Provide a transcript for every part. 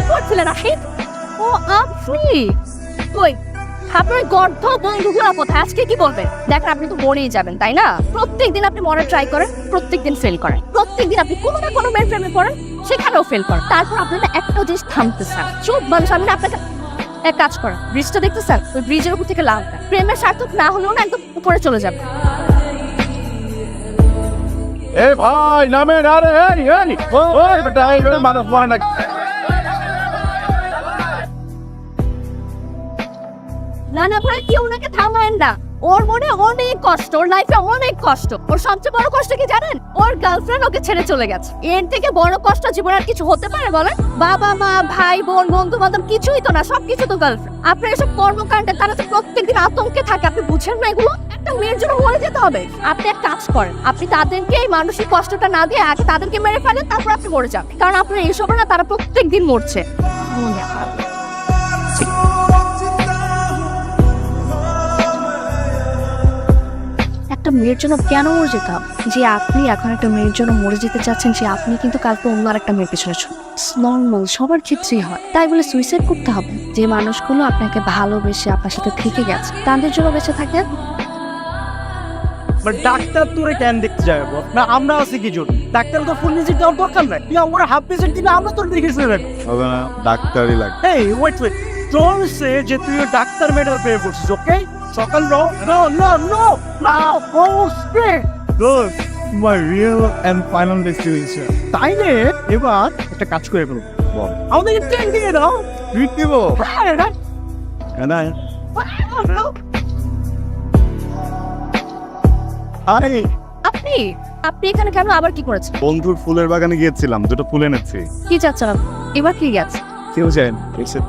করছিলেন রাশিদ? ও আপনি কই আপনার গর্ধ বন্ধুগুলো কোথায়? আজকে কি বলবেন? দেখেন আপনি তো মরেই যাবেন তাই না? প্রত্যেকদিন আপনি মরার ট্রাই করেন, প্রত্যেকদিন ফেল করেন, প্রত্যেকদিন আপনি কোনো না কোনো মেয়ের প্রেমে পড়েন, সেখানেও ফেল করেন। তারপর আপনারা একটা জিনিস থামতেছেন, চুপ মানুষ। আমি না আপনাকে এক কাজ করেন, ব্রিজটা দেখতেছেন, ওই ব্রিজের উপর থেকে লাভ প্রেমের সার্থক না হলেও না একদম উপরে চলে যাবে। এ ভাই নামে না রে, ওই বেটা এই মানুষ মরে না। না না ভাই, কেউ ওনাকে থামায়েন না। ওর মনে অনেক কষ্ট, ওর লাইফে অনেক কষ্ট। ওর সবচেয়ে বড় কষ্ট কি জানেন? ওর গার্লফ্রেন্ড ওকে ছেড়ে চলে গেছে। এর থেকে বড় কষ্ট জীবনে আর কিছু হতে পারে বলেন? বাবা মা ভাই বোন বন্ধু বান্ধব কিছুই তো না, সবকিছু তো গার্লফ্রেন্ড। আপনার এসব কর্মকাণ্ডে তারা তো প্রত্যেকদিন আতঙ্কে থাকে, আপনি বুঝেন না এগুলো? একটা মেয়ের জন্য মরে যেতে হবে? আপনি এক কাজ করেন, আপনি তাদেরকে এই মানসিক কষ্টটা না দিয়ে আগে তাদেরকে মেরে ফেলেন, তারপর আপনি মরে যান। কারণ আপনার এইসব না, তারা প্রত্যেকদিন মরছে। একটা মেয়ের জন্য কেন মরে যেতে হবে? যে আপনি এখন একটা মেয়ের জন্য মরে যেতে চাচ্ছেন, যে আপনি কিন্তু কালকে অন্য আর একটা মেয়ের পেছনে নর্মাল সবার ক্ষেত্রেই হয়। তাই বলে সুইসাইড করতে হবে? যে মানুষগুলো আপনাকে ভালোবেসে আপনার সাথে থেকে গেছে তাদের জন্য বেঁচে থাকেন। ডাক্তার তোরে কেন দেখতে যাবো না? আমরা আছি কি জন্য? ডাক্তার তো ফুল ভিজিট দেওয়ার দরকার নাই। তুই আমরা হাফ ভিজিট দিবি, আমরা তোর দেখে শুনে রাখবো। হবে না, ডাক্তারই লাগে। এই ওয়েট ডোন্ট সে যে তুই ডাক্তার মেয়েটার প্রেমে পড়ছিস, ওকে? সকাল নো নো নো নো নাও ও straight Good. My real and final destination. তাইলে এবার একটা কাজ করে ফেলবো। বল। আমাদেরকে ট্রেন দিয়ে দাও। ট্রিট দিব? না। আরে আপনি আপনি এখানে কেন? আবার কি করেছেন? বন্ধুর ফুলের বাগানে গিয়েছিলাম, দুটো ফুল এনেছি। কি চাচ্ছেন আপনি? এবার কি গেছে? কেউ যায় না, এসে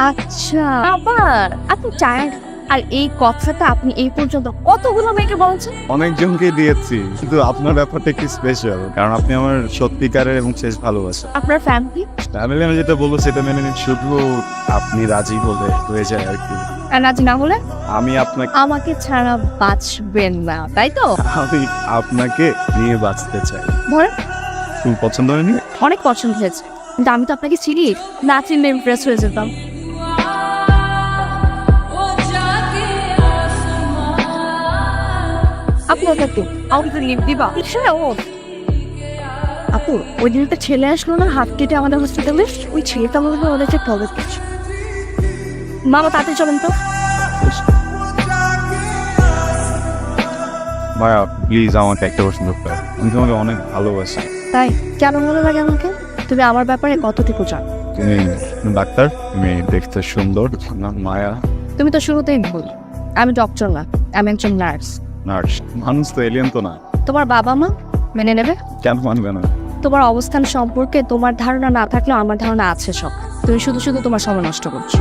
আচ্ছা, আবার আপনি চায়ের আর এই কথাটা আপনি এই পর্যন্ত কতগুলো মেয়েকে বলছেন? অনেকজনকে দিয়েছি, কিন্তু আপনার ব্যাপারটা একটু স্পেশাল, কারণ আপনি আমার সত্যিকারের এবং শেষ ভালোবাসা। আপনার ফ্যামিলি ফ্যামিলি আমি যেটা বলবো সেটা মেনে নিন, শুধু আপনি রাজি হলে হয়ে যায় আর কি। রাজি না হলে আমি আপনাকে আমাকে ছাড়া বাঁচবেন না, তাই তো? আমি আপনাকে নিয়ে বাঁচতে চাই। ধরেন ফুল পছন্দ হয়নি? অনেক পছন্দ হয়েছে, কিন্তু আমি তো আপনাকে চিনি না, চিনলে ইমপ্রেস হয়ে যেতাম। আপনার কাছে আমাকে লিভ দিবা? আপু, ওই দিন একটা ছেলে আসলো না হাত কেটে আমাদের হসপিটালে, ওই ছেলেটা মনে হয় ওদের প্রবলেম করছে। মামা তাড়াতাড়ি চলেন তো। ভাইয়া প্লিজ আমাকে একটা পছন্দ করে, আমি তোমাকে অনেক ভালোবাসি। তাই কেন ভালো লাগে আমাকে? তুমি আমার ব্যাপারে কতটুকু জানো? তুমি ডাক্তার, তুমি দেখতে সুন্দর, নাম মায়া। তুমি তো শুরুতেই ভুল, আমি ডক্টর না, আমি একজন নার্স। নার্স? মানুষ তো এলিয়েন তো না। তোমার বাবা মা মেনে নেবে? কেন মানবে না? তোমার অবস্থান সম্পর্কে তোমার ধারণা না থাকলেও আমার ধারণা আছে সব। তুমি শুধু শুধু তোমার সময় নষ্ট করছো।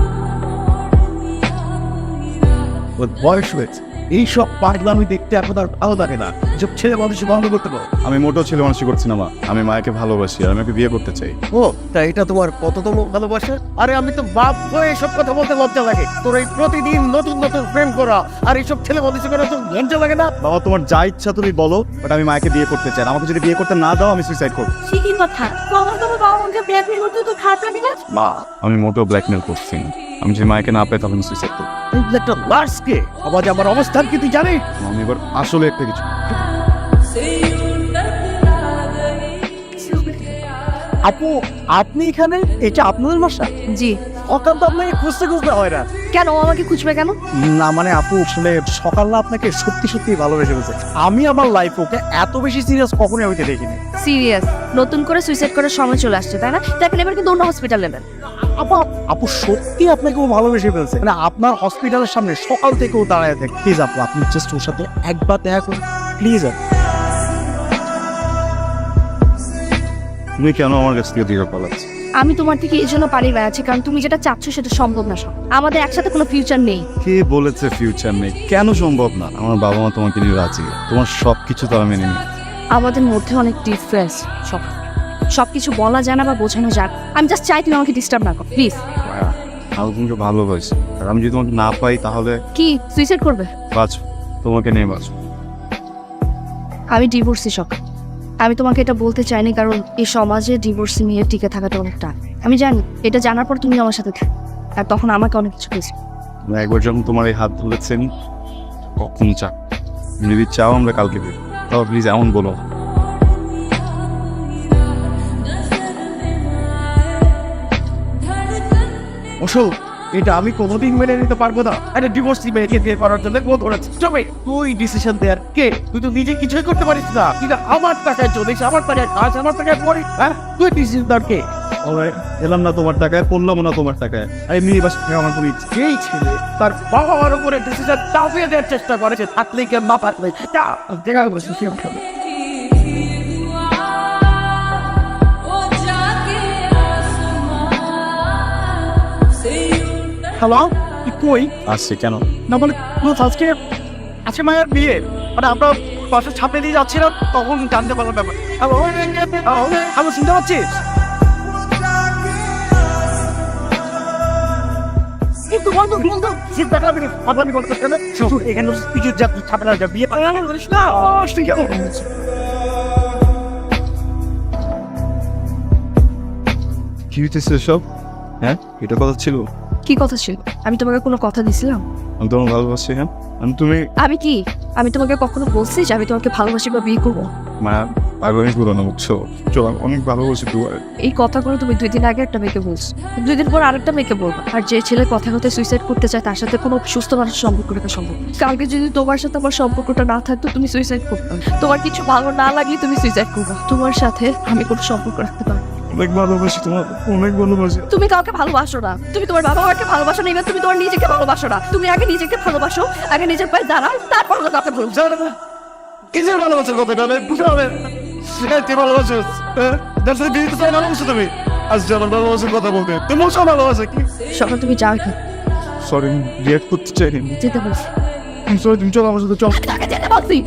বয়স হয়েছে, এইসব পাগলামি দেখতে এখন আর ভালো লাগে না। এসব ছেলে মানুষ বন্ধ করতে পারো। আমি মোটেও ছেলে মানুষই করছি না মা, আমি মায়াকে ভালোবাসি আর আমি ওকে বিয়ে করতে চাই। ও তাই, এটা তোমার কততম ভালোবাসা? আরে আমি তো বাপ হয়ে এসব কথা বলতে লজ্জা লাগে। তোর এই প্রতিদিন নতুন নতুন প্রেম করা আর এইসব ছেলে মানুষ করা তো লজ্জা লাগে না? বাবা তোমার যা ইচ্ছা তুমি বলো, বাট আমি মায়াকে বিয়ে করতে চাই। আমাকে যদি বিয়ে করতে না দাও আমি সুইসাইড করবো। কি কথা? তোমার বাবা মাকে ব্ল্যাকমেল করতে তো খারাপ লাগে না? মা আমি মোটেও ব্ল্যাকমেল করছি না, আমি যদি মায়াকে না পাই তখন সুইসাইড করবো। তুই একটা লার্সকে আবার আমার অবস্থান কি তুই জানিস? আমি এবার আসলে একটা কিছু। আপু আপনি এখানে? এটা আপনাদের বাসা? জি। সকাল তো আপনাকে খুঁজতে খুঁজতে হয় না? কেন ও আমাকে খুঁজবে কেন? না মানে আপু আসলে সকাল না আপনাকে সত্যি সত্যি ভালোবেসে ফেলছে। আমি আমার লাইফ ওকে এত বেশি সিরিয়াস কখনোই হইতে দেখিনি। সিরিয়াস? নতুন করে সুইসাইড করার সময় চলে আসছে তাই না? দেখেন এবার কিন্তু অন্য হসপিটাল নেবেন। আপু আপু সত্যি আপনাকে ও ভালোবেসে ফেলছে, মানে আপনার হসপিটালের সামনে সকাল থেকে ও দাঁড়ায় থাকে। প্লিজ আপু আপনি জাস্ট ওর সাথে একবার দেখা করুন প্লিজ। তুমি কেন আমার কাছ থেকে দূরে পালাচ্ছ? আমি তোমার থেকে এই জন্য পালিয়ে বেড়াচ্ছি কারণ তুমি যেটা চাচ্ছ সেটা সম্ভব না। সব আমাদের একসাথে কোনো ফিউচার নেই। কে বলেছে ফিউচার নেই? কেন সম্ভব না? আমার বাবা মা তোমাকে নিয়ে রাজি, তোমার সবকিছু তো আমি মেনে নিই। আমাদের মধ্যে অনেক ডিফারেন্স, সবকিছু বলা যায় না বা বোঝানো যায় না। আমি জাস্ট চাই তুমি আমাকে ডিস্টার্ব না করো প্লিজ। আমি তোমাকে ভালোবাসি, আর আমি যদি তোমাকে না পাই তাহলে কি সুইসাইড করবে? বাঁচো, তোমাকে নিয়ে বাঁচো। আমি ডিভোর্সি সকাল। আমি তোমাকে এটা বলতে চাইনি, কারণ এই সমাজে ডিভোর্স নিয়ে টিকে থাকাটা অনেক টাফ। আমি জানি এটা জানার পর তুমি আমার সাথে থাকো, আর তখন আমাকে অনেক কিছু পেয়েছো। একবার যখন তোমার এই হাত ধরেছেন কখন চা যদি চাও আমরা কালকে বের তাও প্লিজ এমন বলো। অশোক, এটা আমি কোনোদিন মেনে নিতে পারবো না। একটা ডিভোর্সি মেয়েকে বিয়ে করার জন্য ও ধরেছে। চবে তুই ডিসিশন দেয়ার কে? তুই তো নিজে কিছুই করতে পারিস না। তুই না আমার টাকায় চলিস, আমার টাকায় কাজ, আমার টাকায় পড়িস। হ্যাঁ, তুই ডিসিশন দেওয়ার কে? এলাম না তোমার টাকায়, পড়লাম না তোমার টাকায়, আর এমনি বাস আমার কোনো ইচ্ছে। যেই ছেলে তার বাবার উপরে ডিসিশন চাপিয়ে দেওয়ার চেষ্টা করেছে, থাকলে কে না থাকলে দেখা বসে হ্যালো, তুই কই? আসছে কেন? না বলে আজকে আজকে মায়ের বিয়ে, মানে আমরা বাসার ছাপে দিয়ে যাচ্ছিলাম, তখন জানতে পারলাম ব্যাপার। আমি শুনতে পাচ্ছিস? কিন্তু বন্ধু বন্ধু চিন্তা করবি না, পাগলামি করতে না। এখানে কিছু ছাপে না, বিয়ে করিস না। তুই কেন কি হইতেছে সব? হ্যাঁ, এটা কথা ছিল? কি কথা ছিল? আমি তোমাকে কোনো কথা দিছিলাম? আমি তোমার ভালোবাসি। হ্যাঁ, তুমি আমি তোমাকে কখনো বলছি যে আমি তোমাকে ভালোবাসি বা বিয়ে করবো? মা পাগলামি করো না, বুঝছো? চলো, অনেক ভালোবাসি তোমার। এই কথাগুলো তুমি 2 দিন আগে একটা মেয়েকে বলছো, 2 দিন পর আরেকটা মেয়েকে বলবো। আর যে ছেলে কথা কথা সুইসাইড করতে চায় তার সাথে কোনো সুস্থ মানুষের সম্পর্ক রাখা সম্ভব না। কালকে যদি তোমার সাথে আমার সম্পর্কটা না থাকতো তুমি সুইসাইড করতে, তোমার কিছু ভালো না লাগলে তুমি সুইসাইড করবে। তোমার সাথে আমি কোনো সম্পর্ক রাখতে পারবো না। অনেক ভালোবাসি তোমার, অনেক ভালোবাসি। তুমি কাউকে ভালোবাসো না, তুমি তোমার বাবা মাকে ভালোবাসো না, এবার তুমি তোমার নিজেকে ভালোবাসো না। তুমি আগে নিজেকে ভালোবাসো, আগে নিজের পায়ে দাঁড়াও, তারপর কাউকে বলবো। কিসের ভালোবাসার কথা বলে বুঝতে হবে? তুই ভালোবাসিস, দর্শক দিতে চাই না ভালোবাসো তুমি। আজ আমার ভালোবাসার কথা বলতে তুমি সব ভালোবাসে কি? সকাল তুমি যাও কি? সরি, রিয়াক্ট করতে চাইনি। যেতে বলছি। সরি, তুমি চলো আমার সাথে, চল। তাকে যেতে বলছি।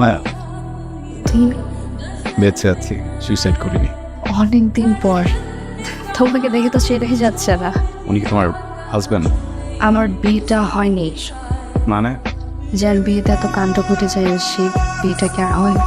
মায়া, তুমি বেঁচে আছি, সুইসাইড করিনি। অনেকদিন পর তোমাকে দেখে তো সেটাই যাচ্ছে না। উনি কি তোমার হাজব্যান্ড? আমার বিয়েটা হয়নি, মানে? যার বিয়েতে এত কাণ্ড ঘটে যায় সেই বিয়েটা কি আর হয়?